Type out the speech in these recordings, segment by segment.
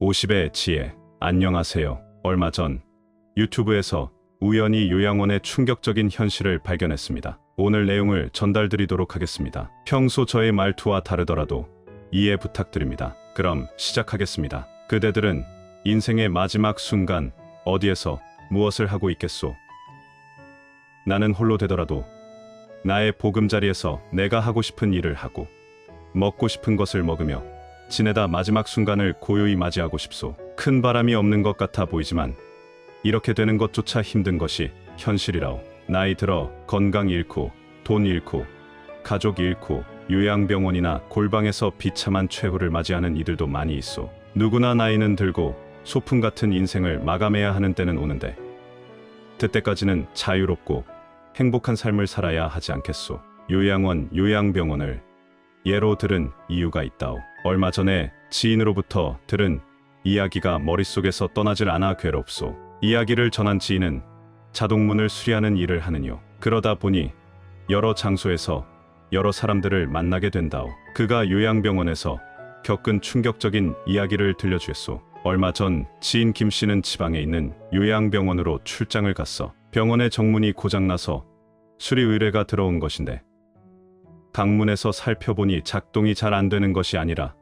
50의 지혜. 안녕하세요. 얼마 전 유튜브에서 우연히 요양원의 충격적인 현실을 발견했습니다. 오늘 내용을 전달드리도록 하겠습니다. 평소 저의 말투와 다르더라도 이해 부탁드립니다. 그럼 시작하겠습니다. 그대들은 인생의 마지막 순간 어디에서 무엇을 하고 있겠소? 나는 홀로 되더라도 나의 보금자리에서 내가 하고 싶은 일을 하고 먹고 싶은 것을 먹으며 지내다 마지막 순간을 고요히 맞이하고 싶소. 큰 바람이 없는 것 같아 보이지만 이렇게 되는 것조차 힘든 것이 현실이라오. 나이 들어 건강 잃고 돈 잃고 가족 잃고 요양병원이나 골방에서 비참한 최후를 맞이하는 이들도 많이 있소. 누구나 나이는 들고 소풍 같은 인생을 마감해야 하는 때는 오는데 그때까지는 자유롭고 행복한 삶을 살아야 하지 않겠소. 요양원, 요양병원을 예로 들은 이유가 있다오. 얼마 전에 지인으로부터 들은 이야기가 머릿속에서 떠나질 않아 괴롭소. 이야기를 전한 지인은 자동문을 수리하는 일을 하느뇨. 그러다 보니 여러 장소에서 여러 사람들을 만나게 된다오. 그가 요양병원에서 겪은 충격적인 이야기를 들려주겠소. 얼마 전 지인 김 씨는 지방에 있는 요양병원으로 출장을 갔어. 병원의 정문이 고장나서 수리 의뢰가 들어온 것인데 강문에서 살펴보니 작동이 잘 안 되는 것이 아니라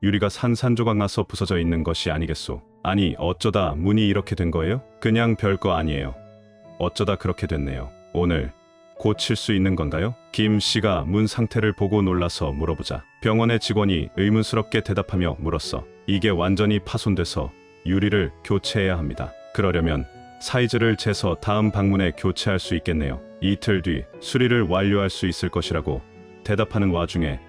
유리가 산산조각 나서 부서져 있는 것이 아니겠소. 아니, 어쩌다 문이 이렇게 된 거예요? 그냥 별거 아니에요. 어쩌다 그렇게 됐네요. 오늘 고칠 수 있는 건가요? 김 씨가 문 상태를 보고 놀라서 물어보자 병원의 직원이 의문스럽게 대답하며 물었어. 이게 완전히 파손돼서 유리를 교체해야 합니다. 그러려면 사이즈를 재서 다음 방문에 교체할 수 있겠네요. 이틀 뒤 수리를 완료할 수 있을 것이라고 대답하는 와중에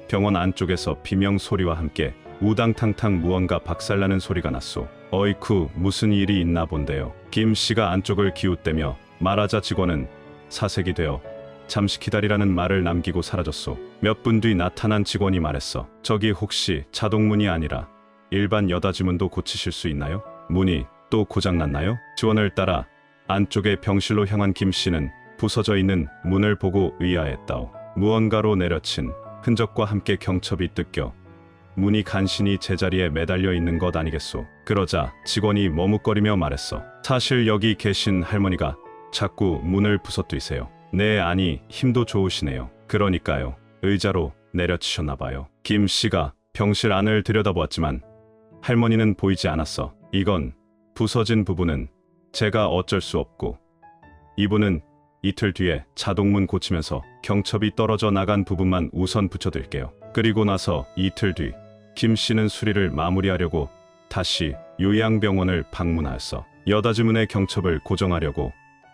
병원 안쪽에서 비명 소리와 함께 우당탕탕 무언가 박살나는 소리가 났소. 어이쿠, 무슨 일이 있나 본데요. 김 씨가 안쪽을 기웃대며 말하자 직원은 사색이 되어 잠시 기다리라는 말을 남기고 사라졌소. 몇 분 뒤 나타난 직원이 말했어. 저기 혹시 자동문이 아니라 일반 여닫이문도 고치실 수 있나요? 문이 또 고장났나요? 직원을 따라 안쪽의 병실로 향한 김 씨는 부서져 있는 문을 보고 의아했다오. 무언가로 내려친 흔적과 함께 경첩이 뜯겨 문이 간신히 제자리에 매달려 있는 것 아니겠소. 그러자 직원이 머뭇거리며 말했어. 사실 여기 계신 할머니가 자꾸 문을 부서뜨리세요. 네, 아니, 힘도 좋으시네요. 그러니까요. 의자로 내려치셨나봐요. 김 씨가 병실 안을 들여다보았지만 할머니는 보이지 않았어. 이건 부서진 부분은 제가 어쩔 수 없고 이분은 이틀 뒤에 자동문 고치면서 경첩이 떨어져 나간 부분만 우선 붙여드릴게요. 그리고 나서 이틀 뒤 김 씨는 수리를 마무리하려고 다시 요양병원을 방문하였어. 여닫이문의 경첩을 고정하려고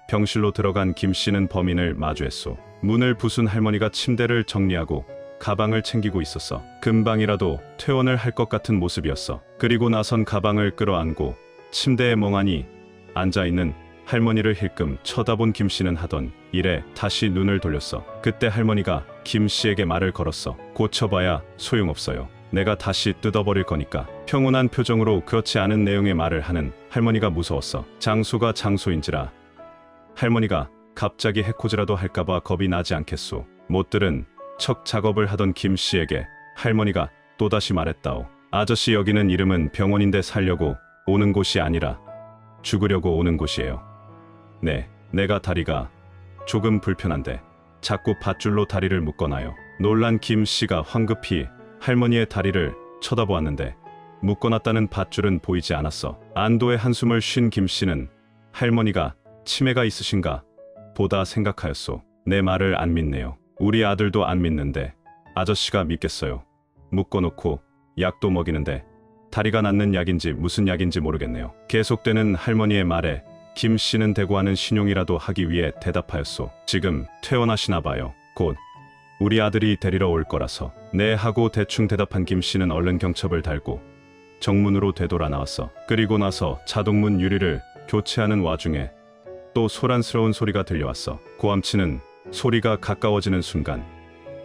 병실로 들어간 김 씨는 범인을 마주했소. 문을 부순 할머니가 침대를 정리하고 가방을 챙기고 있었어. 금방이라도 퇴원을 할 것 같은 모습이었어. 그리고 나선 가방을 끌어안고 침대에 멍하니 앉아있는 할머니를 힐끔 쳐다본 김 씨는 하던 일에 다시 눈을 돌렸어. 그때 할머니가 김 씨에게 말을 걸었어. 고쳐봐야 소용없어요. 내가 다시 뜯어버릴 거니까. 평온한 표정으로 그렇지 않은 내용의 말을 하는 할머니가 무서웠어. 장소가 장소인지라 할머니가 갑자기 해코지라도 할까봐 겁이 나지 않겠소. 못 들은 척 작업을 하던 김 씨에게 할머니가 또다시 말했다오. 아저씨, 여기는 이름은 병원인데 살려고 오는 곳이 아니라 죽으려고 오는 곳이에요. 네, 내가 다리가 조금 불편한데 자꾸 밧줄로 다리를 묶어놔요. 놀란 김 씨가 황급히 할머니의 다리를 쳐다보았는데 묶어놨다는 밧줄은 보이지 않았어. 안도의 한숨을 쉰 김 씨는 할머니가 치매가 있으신가 보다 생각하였소. 내 말을 안 믿네요. 우리 아들도 안 믿는데 아저씨가 믿겠어요. 묶어놓고 약도 먹이는데 다리가 낫는 약인지 무슨 약인지 모르겠네요. 계속되는 할머니의 말에 김 씨는 대구하는 신용이라도 하기 위해 대답하였소. 지금 퇴원하시나 봐요. 곧 우리 아들이 데리러 올 거라서. 네 하고 대충 대답한 김 씨는 얼른 경첩을 달고 정문으로 되돌아 나왔어. 그리고 나서 자동문 유리를 교체하는 와중에 또 소란스러운 소리가 들려왔어. 고함치는 소리가 가까워지는 순간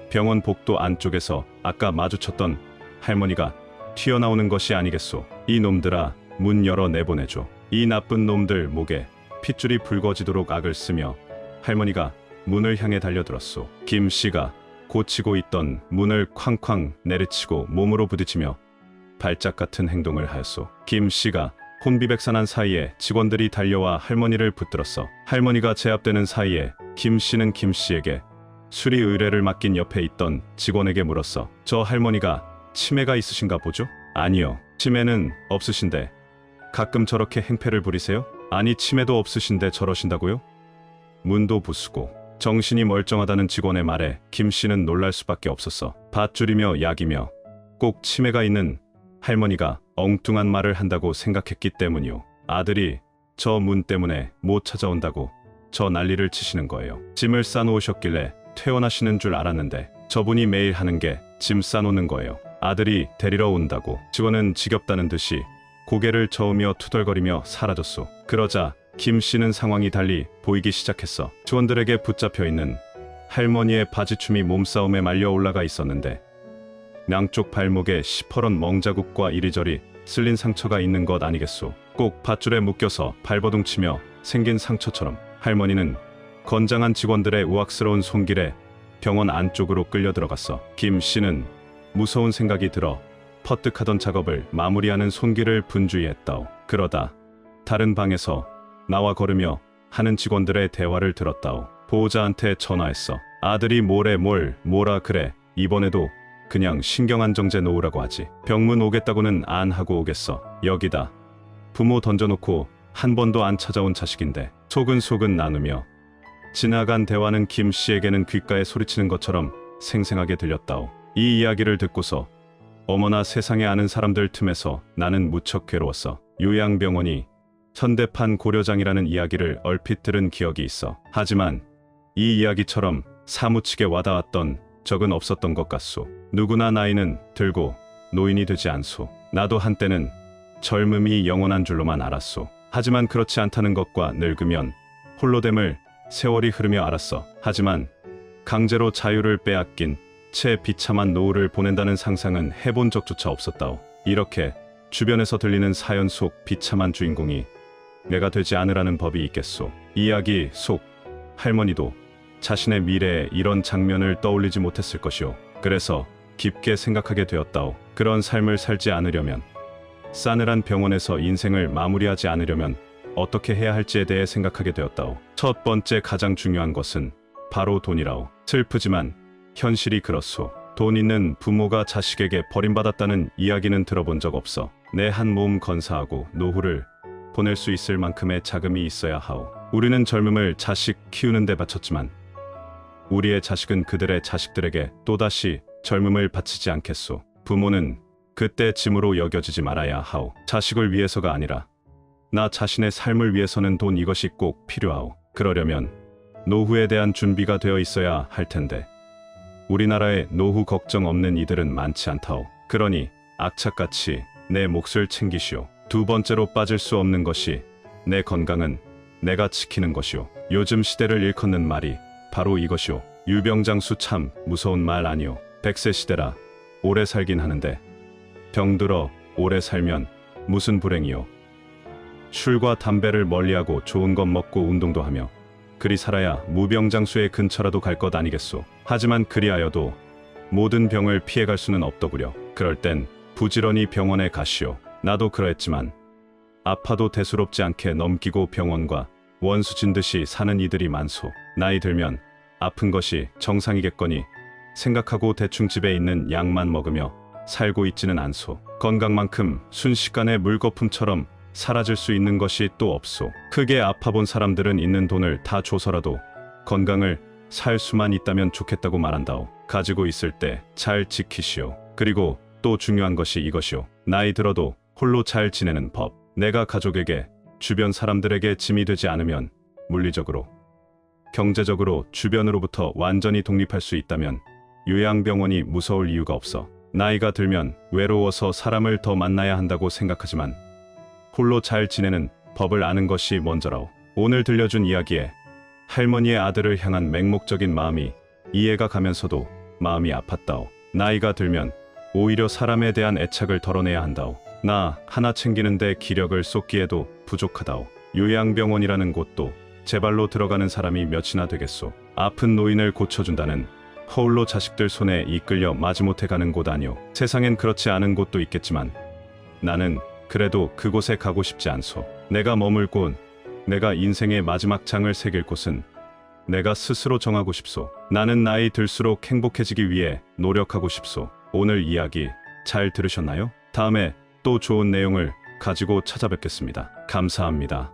병원 복도 안쪽에서 아까 마주쳤던 할머니가 튀어나오는 것이 아니겠소. 이 놈들아, 문 열어 내보내줘. 이 나쁜 놈들. 목에 핏줄이 붉어지도록 악을 쓰며 할머니가 문을 향해 달려들었소. 김 씨가 고치고 있던 문을 쾅쾅 내리치고 몸으로 부딪히며 발작 같은 행동을 하였소. 김 씨가 혼비백산한 사이에 직원들이 달려와 할머니를 붙들었어. 할머니가 제압되는 사이에 김 씨는 김 씨에게 수리 의뢰를 맡긴 옆에 있던 직원에게 물었어. 저 할머니가 치매가 있으신가 보죠? 아니요. 치매는 없으신데 가끔 저렇게 행패를 부리세요? 아니 치매도 없으신데 저러신다고요? 문도 부수고 정신이 멀쩡하다는 직원의 말에 김 씨는 놀랄 수밖에 없었어. 밧줄이며 약이며 꼭 치매가 있는 할머니가 엉뚱한 말을 한다고 생각했기 때문이요. 아들이 저 문 때문에 못 찾아온다고 저 난리를 치시는 거예요. 짐을 싸놓으셨길래 퇴원하시는 줄 알았는데 저분이 매일 하는 게 짐 싸놓는 거예요. 아들이 데리러 온다고. 직원은 지겹다는 듯이 고개를 저으며 투덜거리며 사라졌소. 그러자 김 씨는 상황이 달리 보이기 시작했어. 직원들에게 붙잡혀 있는 할머니의 바지춤이 몸싸움에 말려 올라가 있었는데 양쪽 발목에 시퍼런 멍자국과 이리저리 쓸린 상처가 있는 것 아니겠소. 꼭 밧줄에 묶여서 발버둥치며 생긴 상처처럼. 할머니는 건장한 직원들의 우악스러운 손길에 병원 안쪽으로 끌려 들어갔어. 김 씨는 무서운 생각이 들어 퍼뜩하던 작업을 마무리하는 손길을 분주히했다오. 그러다 다른 방에서 나와 걸으며 하는 직원들의 대화를 들었다오. 보호자한테 전화했어. 아들이 뭐라 그래. 이번에도 그냥 신경안정제 놓으라고 하지. 병문 오겠다고는 안 하고 오겠어. 여기다. 부모 던져놓고 한 번도 안 찾아온 자식인데. 소근소근 나누며 지나간 대화는 김 씨에게는 귓가에 소리치는 것처럼 생생하게 들렸다오. 이 이야기를 듣고서 어머나 세상에 아는 사람들 틈에서 나는 무척 괴로웠어. 요양병원이 현대판 고려장이라는 이야기를 얼핏 들은 기억이 있어. 하지만 이 이야기처럼 사무치게 와닿았던 적은 없었던 것 같소. 누구나 나이는 들고 노인이 되지 않소. 나도 한때는 젊음이 영원한 줄로만 알았소. 하지만 그렇지 않다는 것과 늙으면 홀로됨을 세월이 흐르며 알았어. 하지만 강제로 자유를 빼앗긴 채 비참한 노후를 보낸다는 상상은 해본 적조차 없었다오. 이렇게 주변에서 들리는 사연 속 비참한 주인공이 내가 되지 않으라는 법이 있겠소. 이야기 속 할머니도 자신의 미래에 이런 장면을 떠올리지 못했을 것이오. 그래서 깊게 생각하게 되었다오. 그런 삶을 살지 않으려면, 싸늘한 병원에서 인생을 마무리하지 않으려면 어떻게 해야 할지에 대해 생각하게 되었다오. 첫 번째 가장 중요한 것은 바로 돈이라오. 슬프지만 현실이 그렇소. 돈 있는 부모가 자식에게 버림받았다는 이야기는 들어본 적 없어. 내 한 몸 건사하고 노후를 보낼 수 있을 만큼의 자금이 있어야 하오. 우리는 젊음을 자식 키우는 데 바쳤지만 우리의 자식은 그들의 자식들에게 또다시 젊음을 바치지 않겠소. 부모는 그때 짐으로 여겨지지 말아야 하오. 자식을 위해서가 아니라 나 자신의 삶을 위해서는 돈 이것이 꼭 필요하오. 그러려면 노후에 대한 준비가 되어 있어야 할 텐데 우리나라에 노후 걱정 없는 이들은 많지 않다오. 그러니 악착같이 내 몫을 챙기시오. 두 번째로 빠질 수 없는 것이 내 건강은 내가 지키는 것이오. 요즘 시대를 일컫는 말이 바로 이것이오. 유병장수 참 무서운 말 아니오. 100세 시대라 오래 살긴 하는데 병들어 오래 살면 무슨 불행이오. 술과 담배를 멀리하고 좋은 것 먹고 운동도 하며 그리 살아야 무병장수의 근처라도 갈 것 아니겠소. 하지만 그리하여도 모든 병을 피해갈 수는 없더구려. 그럴 땐 부지런히 병원에 가시오. 나도 그러했지만 아파도 대수롭지 않게 넘기고 병원과 원수진 듯이 사는 이들이 많소. 나이 들면 아픈 것이 정상이겠거니 생각하고 대충 집에 있는 약만 먹으며 살고 있지는 않소. 건강만큼 순식간에 물거품처럼 사라질 수 있는 것이 또 없소. 크게 아파본 사람들은 있는 돈을 다 줘서라도 건강을 살 수만 있다면 좋겠다고 말한다오. 가지고 있을 때 잘 지키시오. 그리고 또 중요한 것이 이것이오. 나이 들어도 홀로 잘 지내는 법. 내가 가족에게, 주변 사람들에게 짐이 되지 않으면 물리적으로, 경제적으로 주변으로부터 완전히 독립할 수 있다면 요양병원이 무서울 이유가 없어. 나이가 들면 외로워서 사람을 더 만나야 한다고 생각하지만 홀로 잘 지내는 법을 아는 것이 먼저라오. 오늘 들려준 이야기에 할머니의 아들을 향한 맹목적인 마음이 이해가 가면서도 마음이 아팠다오. 나이가 들면 오히려 사람에 대한 애착을 덜어내야 한다오. 나 하나 챙기는데 기력을 쏟기에도 부족하다오. 요양병원이라는 곳도 제 발로 들어가는 사람이 몇이나 되겠소. 아픈 노인을 고쳐준다는 허울로 자식들 손에 이끌려 마지못해 가는 곳 아니오. 세상엔 그렇지 않은 곳도 있겠지만 나는 그래도 그곳에 가고 싶지 않소. 내가 머물 곳, 내가 인생의 마지막 장을 새길 곳은 내가 스스로 정하고 싶소. 나는 나이 들수록 행복해지기 위해 노력하고 싶소. 오늘 이야기 잘 들으셨나요? 다음에 또 좋은 내용을 가지고 찾아뵙겠습니다. 감사합니다.